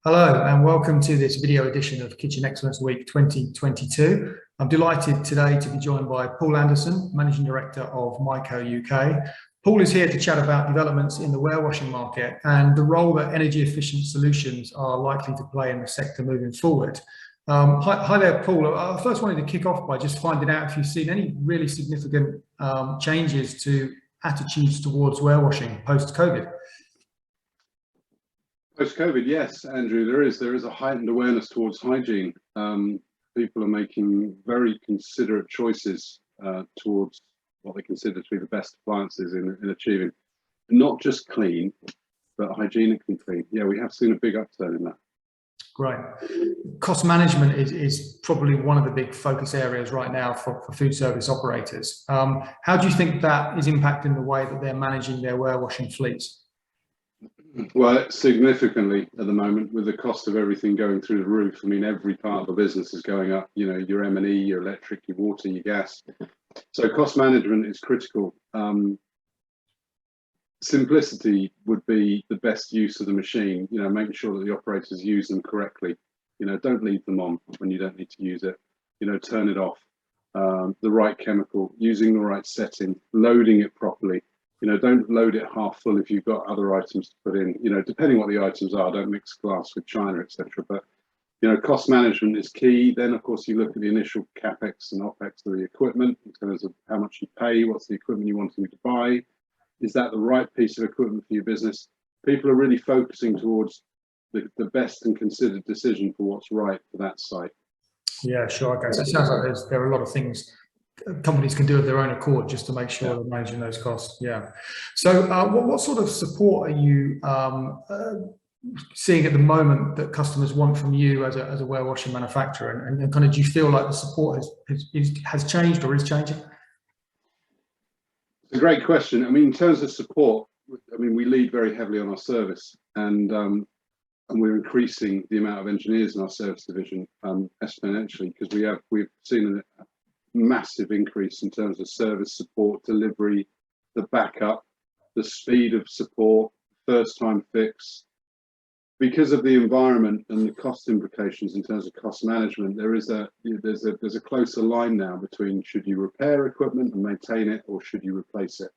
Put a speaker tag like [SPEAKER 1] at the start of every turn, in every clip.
[SPEAKER 1] Hello and welcome to this video edition of Kitchen Excellence Week 2022. I'm delighted today to be joined by Paul Anderson, Managing Director of Meiko UK. Paul is here to chat about developments in the warewashing market and the role that energy efficient solutions are likely to play in the sector moving forward. Hi there, Paul. I first wanted to kick off by just finding out if you've seen any really significant changes to attitudes towards warewashing post-COVID.
[SPEAKER 2] Post-COVID, yes, Andrew, there is a heightened awareness towards hygiene. People are making very considerate choices towards what they consider to be the best appliances in achieving not just clean, but hygienically clean. Yeah, we have seen a big upturn in that.
[SPEAKER 1] Great. Cost management is probably one of the big focus areas right now for food service operators. How do you think that is impacting the way that they're managing their warewashing fleets?
[SPEAKER 2] Well, significantly at the moment, with the cost of everything going through the roof. I mean, every part of the business is going up, you know, your M&E, your electric, your water, your gas. So cost management is critical. Simplicity would be the best use of the machine, you know, making sure that the operators use them correctly. You know, don't leave them on when you don't need to use it. You know, turn it off. The right chemical, using the right setting, loading it properly. You know, don't load it half full if you've got other items to put in. You know, depending what the items are, don't mix glass with china, etc. But, you know, cost management is key. Then, of course, you look at the initial capex and opex of the equipment in terms of how much you pay, what's the equipment you want to buy. Is that the right piece of equipment for your business? People are really focusing towards the best and considered decision for what's right for that site.
[SPEAKER 1] Yeah, sure. Okay. So it sounds like there are a lot of things companies can do of their own accord just to make sure they're managing those costs. Yeah. So what sort of support are you seeing at the moment that customers want from you as a warewashing manufacturer? And kind of, do you feel like the support has changed or is changing?
[SPEAKER 2] It's a great question. I mean, in terms of support, I mean, we lead very heavily on our service, and we're increasing the amount of engineers in our service division exponentially, because we've seen a massive increase in terms of service support, delivery, the backup, the speed of support, first time fix. Because of the environment and the cost implications in terms of cost management, there's a closer line now between should you repair equipment and maintain it, or should you replace it.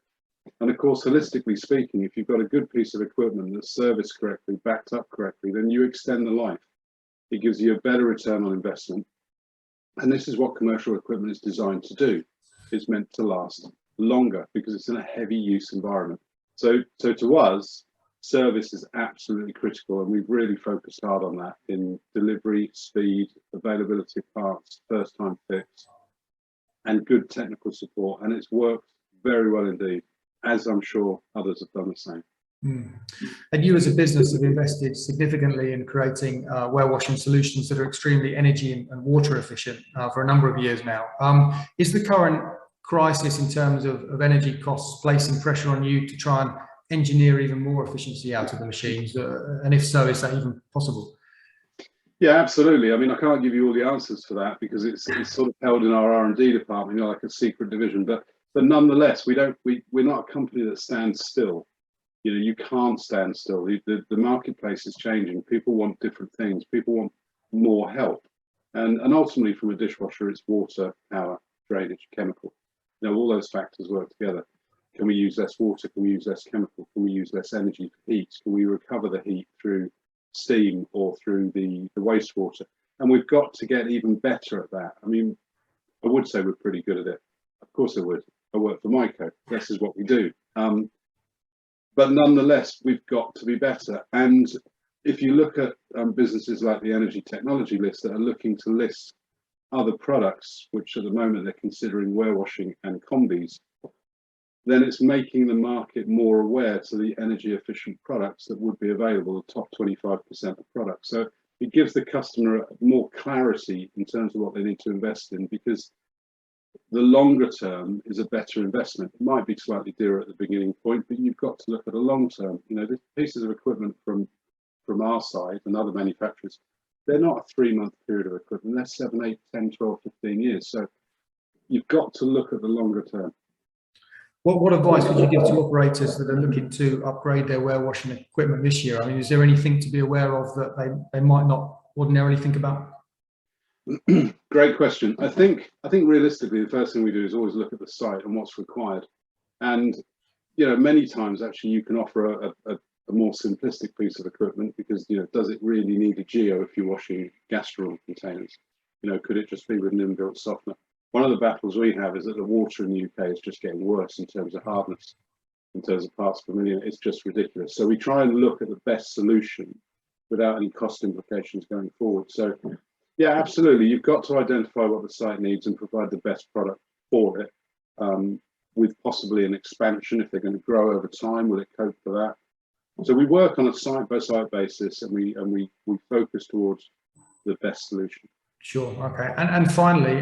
[SPEAKER 2] And of course, holistically speaking, if you've got a good piece of equipment that's serviced correctly, backed up correctly, then you extend the life. It gives you a better return on investment. And this is what commercial equipment is designed to do. It's meant to last longer because it's in a heavy use environment. So to us, service is absolutely critical, and we've really focused hard on that in delivery, speed, availability of parts, first time fix, and good technical support. And it's worked very well indeed, as I'm sure others have done the same.
[SPEAKER 1] And you as a business have invested significantly in creating warewashing solutions that are extremely energy and water efficient for a number of years now. Is the current crisis in terms of energy costs placing pressure on you to try and engineer even more efficiency out of the machines? And if so, is that even possible?
[SPEAKER 2] Yeah, absolutely. I mean, I can't give you all the answers for that because it's sort of held in our R&D department, you know, like a secret division. But nonetheless, we're not a company that stands still. You know, you can't stand still. The marketplace is changing. People want different things. People want more help. And ultimately, from a dishwasher, it's water, power, drainage, chemical. You know, all those factors work together. Can we use less water? Can we use less chemical? Can we use less energy for heat? Can we recover the heat through steam or through the wastewater? And we've got to get even better at that. I mean, I would say we're pretty good at it. Of course I would. I work for Meiko. This is what we do. But nonetheless, we've got to be better. And if you look at businesses like the Energy Technology List that are looking to list other products, which at the moment they're considering warewashing and combis, then it's making the market more aware to the energy efficient products that would be available, the top 25% of products. So it gives the customer more clarity in terms of what they need to invest in, because the longer term is a better investment. It might be slightly dearer at the beginning point, but you've got to look at a long term. You know, the pieces of equipment from our side and other manufacturers, they're not a 3-month period of equipment. They're 7, 8, 10, 12, 15 years. So you've got to look at the longer term.
[SPEAKER 1] What advice would you give to operators that are looking to upgrade their warewashing equipment this year? I mean, is there anything to be aware of that they might not ordinarily think about?
[SPEAKER 2] Great question. I think realistically, the first thing we do is always look at the site and what's required. And many times actually you can offer a more simplistic piece of equipment because does it really need a geo if you're washing gas room containers? Could it just be with an inbuilt softener? One of the battles we have is that the water in the UK is just getting worse in terms of hardness, in terms of parts per million. It's just ridiculous. So we try and look at the best solution without any cost implications going forward. So yeah, absolutely. You've got to identify what the site needs and provide the best product for it, with possibly an expansion if they're going to grow over time. Will it cope for that? So we work on a site-by-site basis, and we focus towards the best solution.
[SPEAKER 1] Sure. Okay. And finally,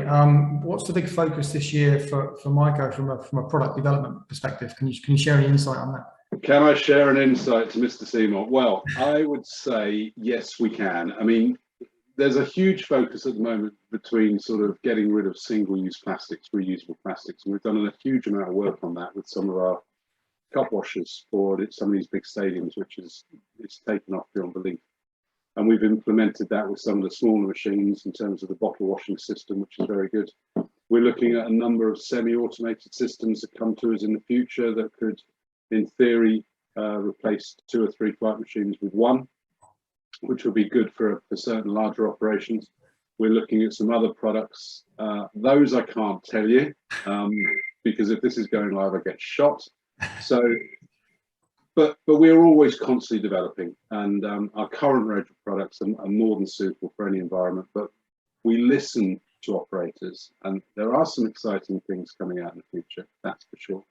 [SPEAKER 1] what's the big focus this year for Meiko from a product development perspective? Can you share any insight on that?
[SPEAKER 2] Can I share an insight to Mr. Seymour? Well, I would say yes, we can. I mean, there's a huge focus at the moment between sort of getting rid of single-use plastics, reusable plastics, and we've done a huge amount of work on that with some of our cup washers for some of these big stadiums, which is it's taken off beyond belief. And we've implemented that with some of the smaller machines in terms of the bottle washing system, which is very good. We're looking at a number of semi-automated systems that come to us in the future that could, in theory, replace 2 or 3 flight machines with one, which will be good for certain larger operations. We're looking at some other products. Those I can't tell you, because if this is going live, I get shot. So, but we're always constantly developing, and our current range of products are more than suitable for any environment. But we listen to operators, and there are some exciting things coming out in the future, that's for sure.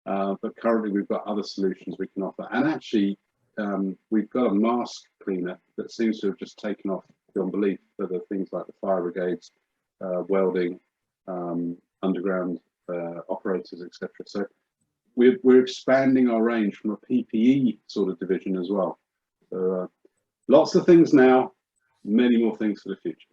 [SPEAKER 2] But currently, we've got other solutions we can offer, and actually, we've got a mask cleaner that seems to have just taken off beyond belief for the things like the fire brigades, welding, underground operators, etc. So we're expanding our range from a PPE sort of division as well. So lots of things now, many more things for the future.